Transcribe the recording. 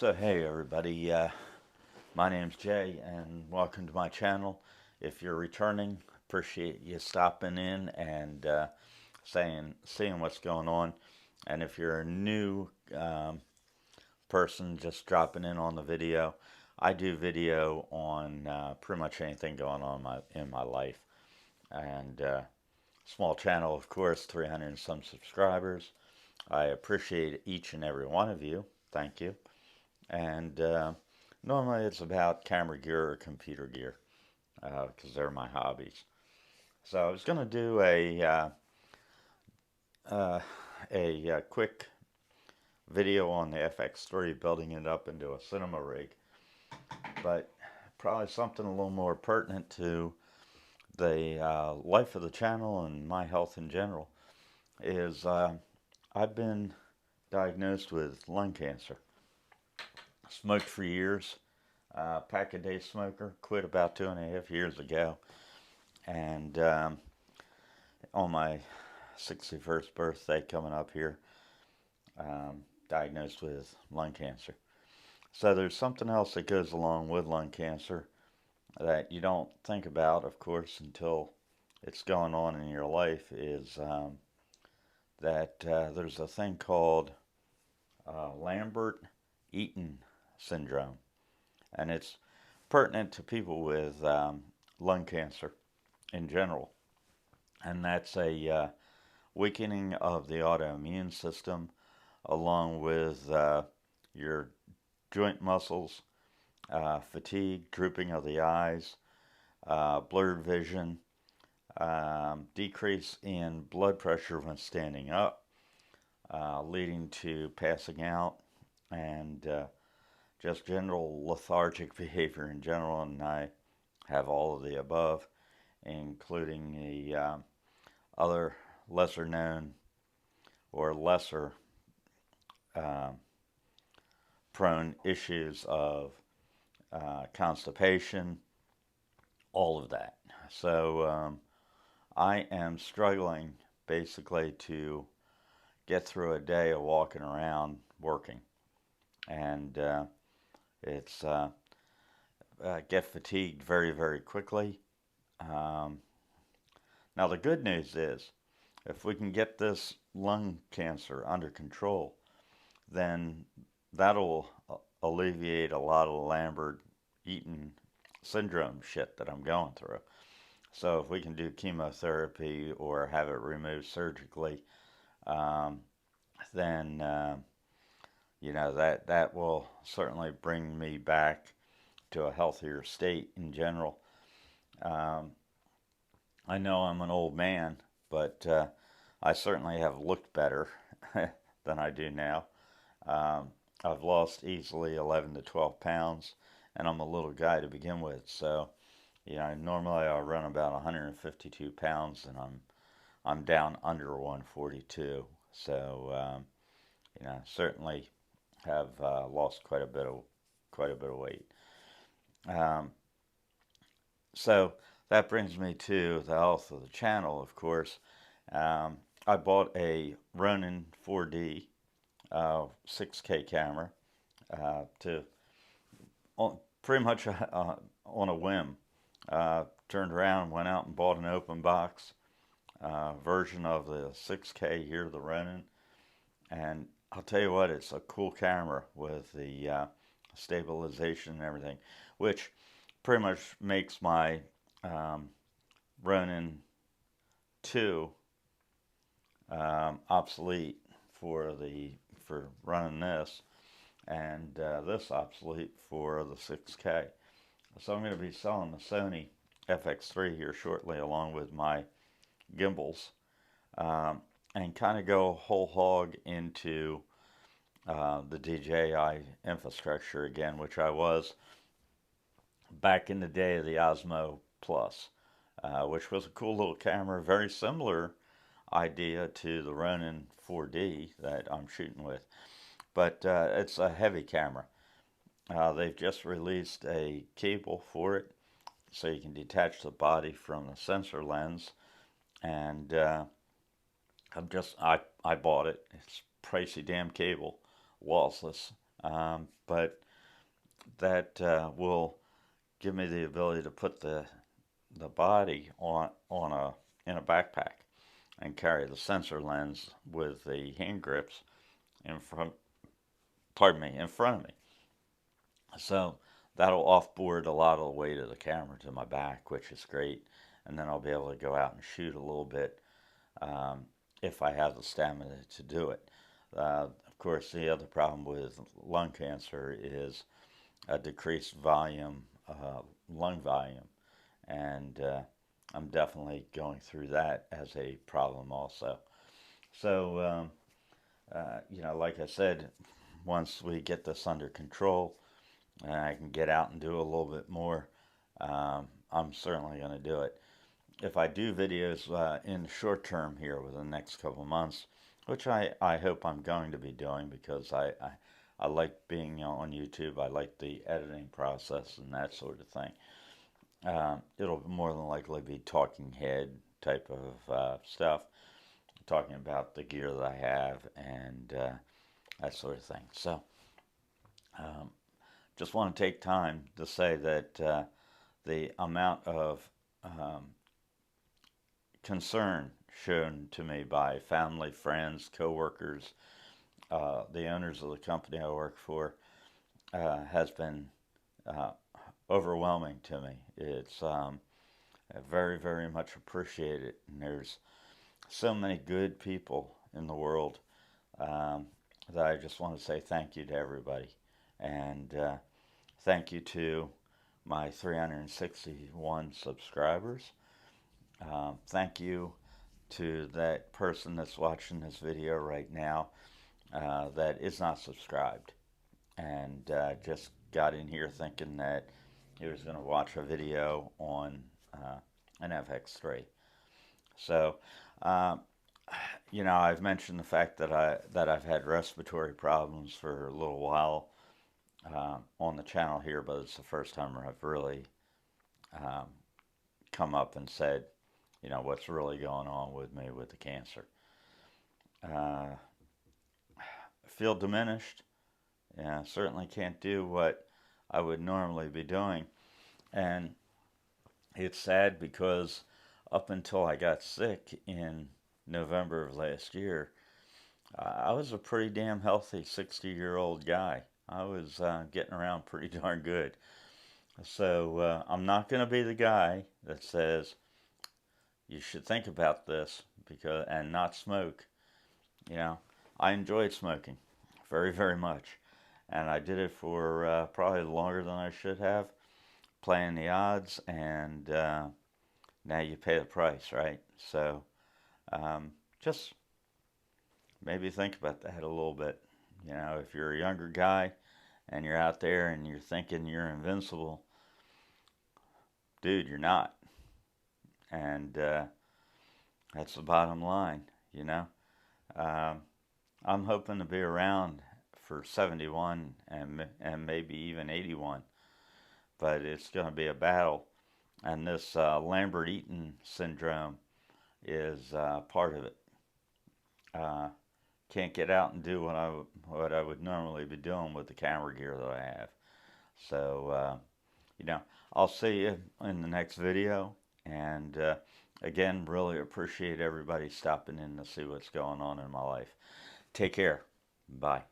So hey everybody, my name's Jay and welcome to my channel. If you're returning, appreciate you stopping in and seeing what's going on. And if you're a new person just dropping in on the video, I do video on pretty much anything going on in my life. And small channel, of course, 300 and some subscribers. I appreciate each and every one of you. Thank you. And normally it's about camera gear or computer gear because they're my hobbies. So I was going to do uh, a quick video on the FX3, building it up into a cinema rig, but probably something a little more pertinent to the life of the channel and my health in general is I've been diagnosed with lung cancer. Smoked for years, pack a day smoker, quit about 2.5 years ago, and on my 61st birthday coming up here, diagnosed with lung cancer. So there's something else that goes along with lung cancer that you don't think about, of course, until it's going on in your life, is that there's a thing called Lambert-Eaton syndrome, and it's pertinent to people with lung cancer in general, and that's a weakening of the autoimmune system, along with your joint muscles, fatigue, drooping of the eyes, blurred vision, decrease in blood pressure when standing up, leading to passing out, and just general lethargic behavior in general. And I have all of the above, including the other lesser known or lesser uh, prone issues of constipation, all of that. So I am struggling basically to get through a day of walking around working, and it's get fatigued very, very quickly. Um, Now the good news is, if we can get this lung cancer under control, then that'll alleviate a lot of Lambert-Eaton syndrome shit that I'm going through. So if we can do chemotherapy or have it removed surgically, um, then that will certainly bring me back to a healthier state in general. Um, I know I'm an old man, but I certainly have looked better than I do now. Um, I've lost easily 11 to 12 pounds, and I'm a little guy to begin with. So, normally I run about 152 pounds, and I'm down under 142. So, certainly have lost quite a bit of weight. Um, so that brings me to the health of the channel. Of course, I bought a Ronin 4D 6K camera to pretty much on a whim. Turned around, went out and bought an open box version of the 6K here, the Ronin, and I'll tell you what, it's a cool camera with the stabilization and everything, which pretty much makes my um, Ronin 2 obsolete for running this, and this obsolete for the 6K. So I'm going to be selling the Sony FX3 here shortly, along with my gimbals, um, and kind of go whole hog into the DJI infrastructure again, which I was back in the day of the Osmo Plus, which was a cool little camera, very similar idea to the Ronin 4D that I'm shooting with, but it's a heavy camera. They've just released a cable for it, so you can detach the body from the sensor lens, and I bought it. It's pricey damn cable, lossless. But that will give me the ability to put the body on a in a backpack and carry the sensor lens with the hand grips in front. Pardon me, in front of me. So that'll offboard a lot of the weight of the camera to my back, which is great. And then I'll be able to go out and shoot a little bit um, if I have the stamina to do it. Of course, the other problem with lung cancer is a decreased volume, lung volume, and I'm definitely going through that as a problem also. So, like I said, once we get this under control and I can get out and do a little bit more, I'm certainly going to do it. If I do videos in the short term here within the next couple of months, which I hope I'm going to be doing because I like being on YouTube. I like the editing process and that sort of thing. It'll more than likely be talking head type of stuff, talking about the gear that I have and that sort of thing. So, um, just want to take time to say that the amount of concern shown to me by family, friends, coworkers, the owners of the company I work for, has been uh, overwhelming to me. It's very, very much appreciated. And there's so many good people in the world um, that I just want to say thank you to everybody. And thank you to my 361 subscribers. Thank you to that person that's watching this video right now that is not subscribed and just got in here thinking that he was going to watch a video on an FX3. So, uh, I've mentioned the fact that I've had respiratory problems for a little while on the channel here, but it's the first time where I've really um, come up and said, what's really going on with me with the cancer. I feel diminished. Yeah, certainly can't do what I would normally be doing. And it's sad because up until I got sick in November of last year, I was a pretty damn healthy 60-year-old guy. I was getting around pretty darn good. So I'm not going to be the guy that says you should think about this because and not smoke. You know, I enjoyed smoking very, very much, and I did it for probably longer than I should have, playing the odds, and now you pay the price, right? So just maybe think about that a little bit. If you're a younger guy and you're out there and you're thinking you're invincible, dude, you're not. And that's the bottom line, you know. Um, I'm hoping to be around for 71 and maybe even 81, but it's going to be a battle. And this Lambert-Eaton syndrome is part of it. Uh, can't get out and do what I would normally be doing with the camera gear that I have. So you know, I'll see you in the next video. And again, really appreciate everybody stopping in to see what's going on in my life. Take care. Bye.